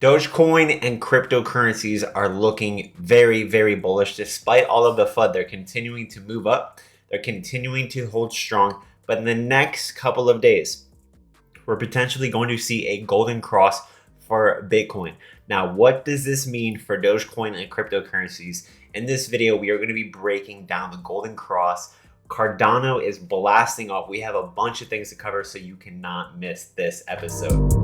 Dogecoin and cryptocurrencies are looking very, very bullish. Despite all of the FUD, they're continuing to move up. They're continuing to hold strong. But in the next couple of days, we're potentially going to see a golden cross for Bitcoin. Now, what does this mean for Dogecoin and cryptocurrencies? In this video, we are going to be breaking down the golden cross. Cardano is blasting off. We have a bunch of things to cover, so you cannot miss this episode.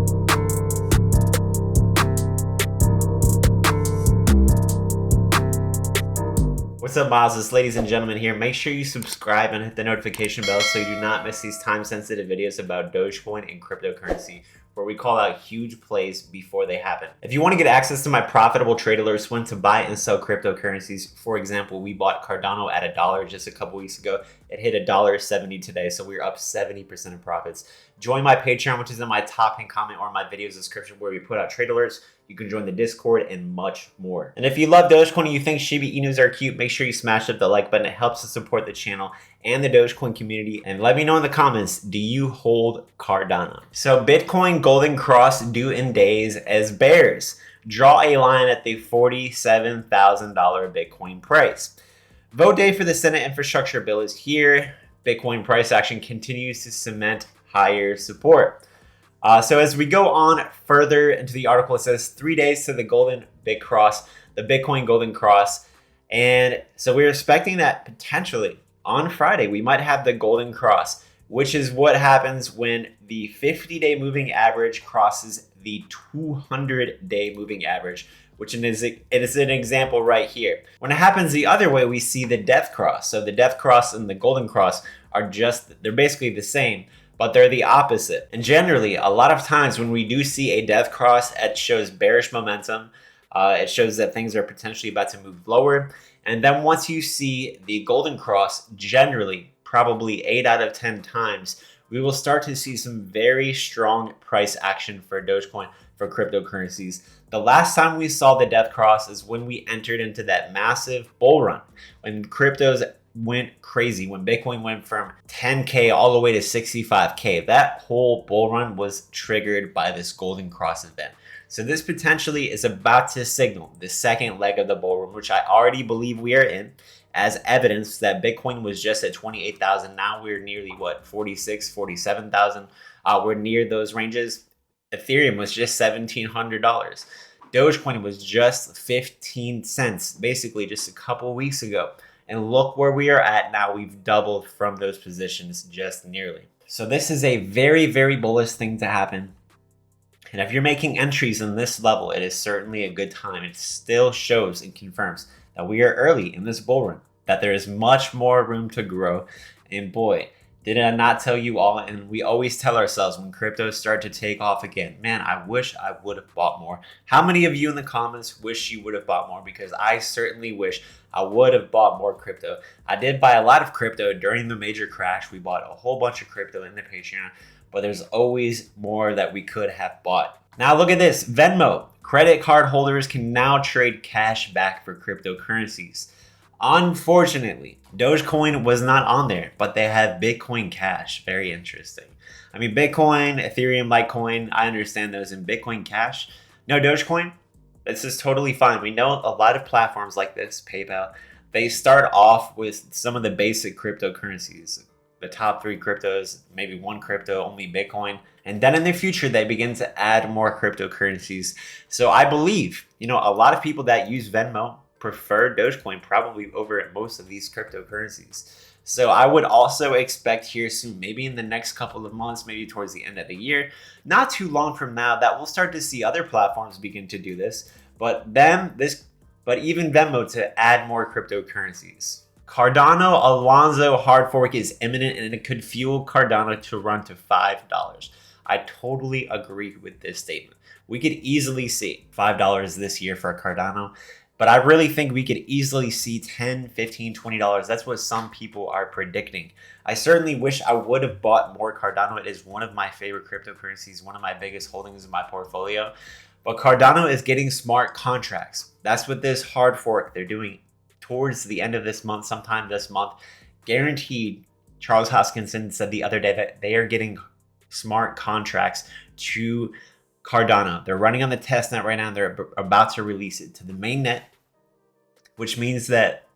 What's up, Myles? It's ladies and gentlemen here. Make sure you subscribe and hit the notification bell so you do not miss these time-sensitive videos about Dogecoin and cryptocurrency, where we call out huge plays before they happen. If you want to get access to my profitable trade alerts when to buy and sell cryptocurrencies, for example, we bought Cardano at $1 just a couple weeks ago. It hit $1.70 today, so we're up 70% in profits. Join my Patreon, which is in my top pinned comment or my video's description, where we put out trade alerts. You can join the Discord and much more. And if you love Dogecoin and you think Shiba Inus are cute, make sure you smash up the like button. It helps to support the channel and the Dogecoin community. And let me know in the comments, do you hold Cardano? So Bitcoin golden cross due in days as bears. Draw a line at the $47,000 Bitcoin price. Vote day for the Senate infrastructure bill is here. Bitcoin price action continues to cement higher support. So as we go on further into the article, it says 3 days to the golden big cross, the Bitcoin golden cross. And so we're expecting that potentially on Friday, we might have the golden cross, which is what happens when the 50-day moving average crosses the 200-day moving average, which it is an example right here. When it happens the other way, we see the death cross. So the death cross and the golden cross they're basically the same, but they're the opposite. And generally, a lot of times when we do see a death cross, it shows bearish momentum. It shows that things are potentially about to move lower. And then once you see the golden cross, generally, probably 8 out of 10 times, we will start to see some very strong price action for Dogecoin, for cryptocurrencies. The last time we saw the death cross is when we entered into that massive bull run, when cryptos went crazy, when Bitcoin went from 10K all the way to 65K. That whole bull run was triggered by this golden cross event. So this potentially is about to signal the second leg of the bull run, which I already believe we are in, as evidence that Bitcoin was just at 28,000. Now we're nearly 46, 47,000. We're near those ranges. Ethereum was just $1,700. Dogecoin was just 15 cents, basically just a couple weeks ago. And look where we are at now. We've doubled from those positions just nearly. So this is a very, very bullish thing to happen. And if you're making entries in this level, it is certainly a good time. It still shows and confirms that we are early in this bull run, that there is much more room to grow. And boy, did I not tell you all? And we always tell ourselves when cryptos start to take off again, man, I wish I would have bought more. How many of you in the comments wish you would have bought more? Because I certainly wish I would have bought more crypto. I did buy a lot of crypto during the major crash. We bought a whole bunch of crypto in the Patreon, but there's always more that we could have bought. Now look at this, Venmo. Credit card holders can now trade cash back for cryptocurrencies. Unfortunately, Dogecoin was not on there, but they have Bitcoin Cash. Very interesting. I mean, Bitcoin, Ethereum, Litecoin, I understand those. In Bitcoin Cash, no Dogecoin, this is totally fine. We know a lot of platforms like this, PayPal, they start off with some of the basic cryptocurrencies. The top 3 cryptos, maybe one crypto, only Bitcoin. And then in the future, they begin to add more cryptocurrencies. So I believe, a lot of people that use Venmo prefer Dogecoin probably over most of these cryptocurrencies. So I would also expect here soon, maybe in the next couple of months, maybe towards the end of the year, not too long from now, that we'll start to see other platforms begin to do this. But even Venmo to add more cryptocurrencies. Cardano Alonzo hard fork is imminent, and it could fuel Cardano to run to $5. I totally agree with this statement. We could easily see $5 this year for Cardano. But I really think we could easily see $10, $15, $20. That's what some people are predicting. I certainly wish I would have bought more Cardano. It is one of my favorite cryptocurrencies, one of my biggest holdings in my portfolio. But Cardano is getting smart contracts. That's what this hard fork they're doing towards the end of this month, sometime this month. Guaranteed, Charles Hoskinson said the other day that they are getting smart contracts to Cardano. They're running on the test net right now. They're about to release it to the main net, which means that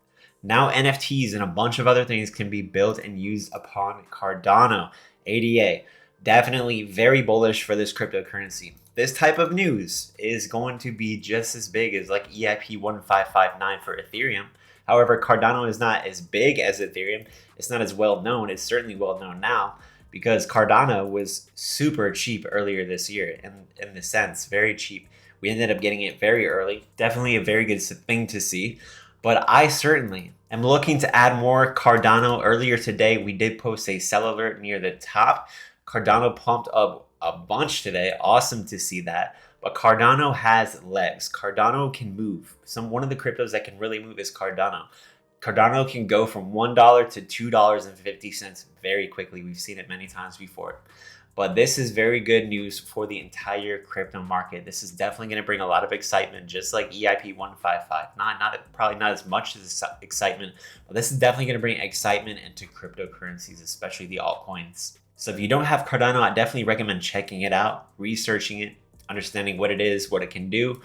now NFTs and a bunch of other things can be built and used upon Cardano. ADA, definitely very bullish for this cryptocurrency. This type of news is going to be just as big as like EIP 1559 for Ethereum. However, Cardano is not as big as Ethereum. It's not as well known. It's certainly well known now because Cardano was super cheap earlier this year, in the sense, very cheap. We ended up getting it very early. Definitely a very good thing to see. But I certainly am looking to add more Cardano. Earlier today, we did post a sell alert near the top. Cardano pumped up a bunch today. Awesome to see that. But Cardano has legs. Cardano can move. One of the cryptos that can really move is Cardano. Cardano can go from $1 to $2.50 very quickly. We've seen it many times before. But this is very good news for the entire crypto market. This is definitely going to bring a lot of excitement, just like EIP 1559. Probably not as much as excitement, but this is definitely going to bring excitement into cryptocurrencies, especially the altcoins. So if you don't have Cardano, I definitely recommend checking it out, researching it, understanding what it is, what it can do.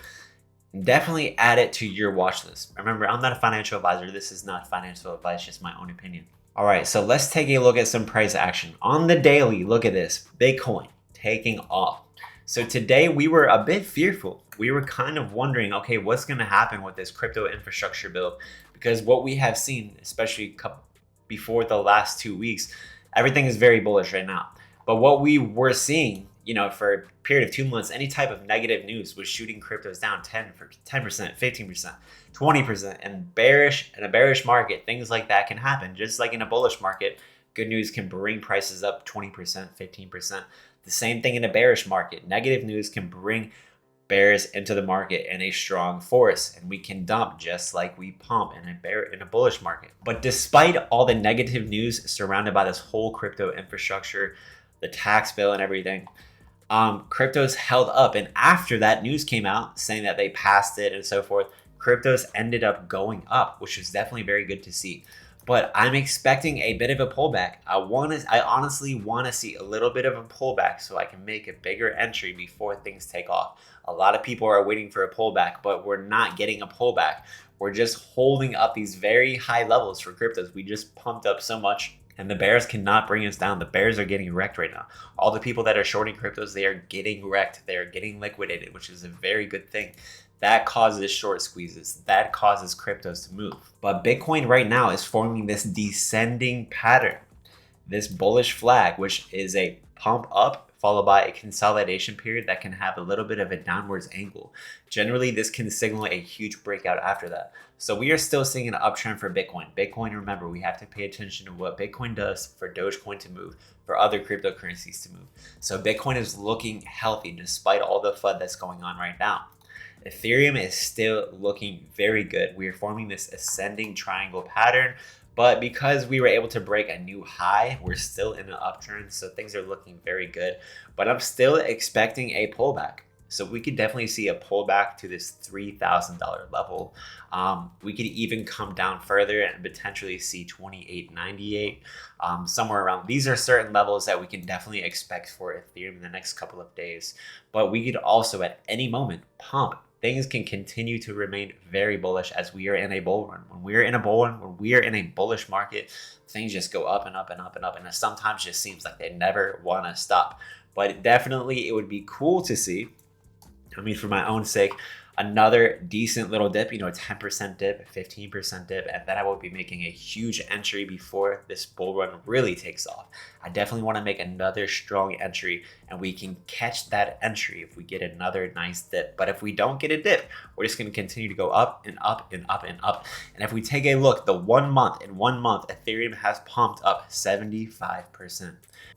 And definitely add it to your watch list. Remember, I'm not a financial advisor. This is not financial advice, just my own opinion. All right, so let's take a look at some price action. On the daily, look at this, Bitcoin taking off. So today we were a bit fearful. We were kind of wondering, okay, what's gonna happen with this crypto infrastructure bill? Because what we have seen, especially before the last 2 weeks, everything is very bullish right now. But what we were seeing, for a period of 2 months, any type of negative news was shooting cryptos down 10%, 15%, 20%, and in a bearish market, things like that can happen. Just like in a bullish market, good news can bring prices up 20%, 15%. The same thing in a bearish market. Negative news can bring bears into the market in a strong force, and we can dump just like we pump in a bullish market. But despite all the negative news surrounded by this whole crypto infrastructure, the tax bill and everything, cryptos held up. And after that news came out saying that they passed it and so forth, cryptos ended up going up, which is definitely very good to see. But I'm expecting a bit of a pullback. I honestly want to see a little bit of a pullback so I can make a bigger entry before things take off. A lot of people are waiting for a pullback, but we're not getting a pullback. We're just holding up these very high levels for cryptos. We just pumped up so much, and the bears cannot bring us down. The bears are getting wrecked right now. All the people that are shorting cryptos, they are getting wrecked. They are getting liquidated, which is a very good thing. That causes short squeezes. That causes cryptos to move. But Bitcoin right now is forming this descending pattern, this bullish flag, which is a pump up followed by a consolidation period that can have a little bit of a downwards angle. Generally, this can signal a huge breakout after that. So we are still seeing an uptrend for Bitcoin. Bitcoin, remember, we have to pay attention to what Bitcoin does for Dogecoin to move, for other cryptocurrencies to move. So Bitcoin is looking healthy despite all the FUD that's going on right now. Ethereum is still looking very good. We are forming this ascending triangle pattern, but because we were able to break a new high, we're still in an uptrend, so things are looking very good. But I'm still expecting a pullback. So we could definitely see a pullback to this $3,000 level. We could even come down further and potentially see 28.98, somewhere around. These are certain levels that we can definitely expect for Ethereum in the next couple of days. But we could also at any moment pump. Things can continue to remain very bullish as we are in a bull run. When we are in a bull run, when we are in a bullish market, things just go up and up and up and up. And it sometimes just seems like they never want to stop. But definitely it would be cool to see, for my own sake, another decent little dip, a 10% dip, 15% dip, and then I will be making a huge entry before this bull run really takes off. I definitely want to make another strong entry, and we can catch that entry if we get another nice dip. But if we don't get a dip, we're just going to continue to go up and up and up and up. And if we take a look, in 1 month, Ethereum has pumped up 75%.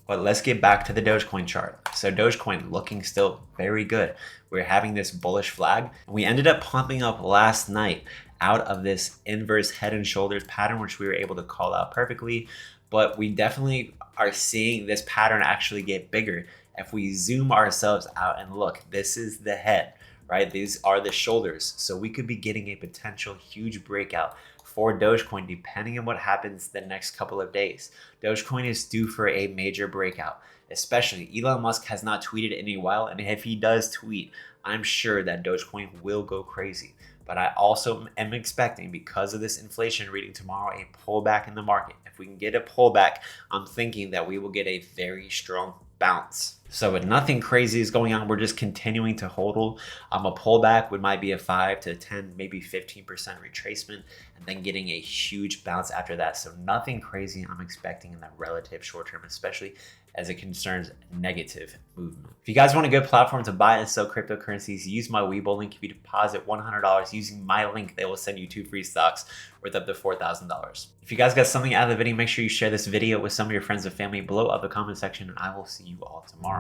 But let's get back to the Dogecoin chart. So Dogecoin looking still very good. We're having this bullish flag. We ended up pumping up last night out of this inverse head and shoulders pattern, which we were able to call out perfectly. But we definitely are seeing this pattern actually get bigger. If we zoom ourselves out and look, this is the head, right? These are the shoulders. So we could be getting a potential huge breakout for Dogecoin, depending on what happens the next couple of days. Dogecoin is due for a major breakout. especially Elon Musk has not tweeted in a while, and if he does tweet, I'm sure that Dogecoin will go crazy. But I also am expecting, because of this inflation reading tomorrow, a pullback in the market. If we can get a pullback, I'm thinking that we will get a very strong bounce. So with nothing crazy is going on, we're just continuing to hodl. A pullback would might be a 5 to 10, maybe 15% retracement, and then getting a huge bounce after that. So nothing crazy I'm expecting in that relative short term, especially as it concerns negative movement. If you guys want a good platform to buy and sell cryptocurrencies, use my WEBULL link. If you deposit $100 using my link, they will send you 2 free stocks worth up to $4,000. If you guys got something out of the video, make sure you share this video with some of your friends and family below of the comment section, and I will see you all tomorrow.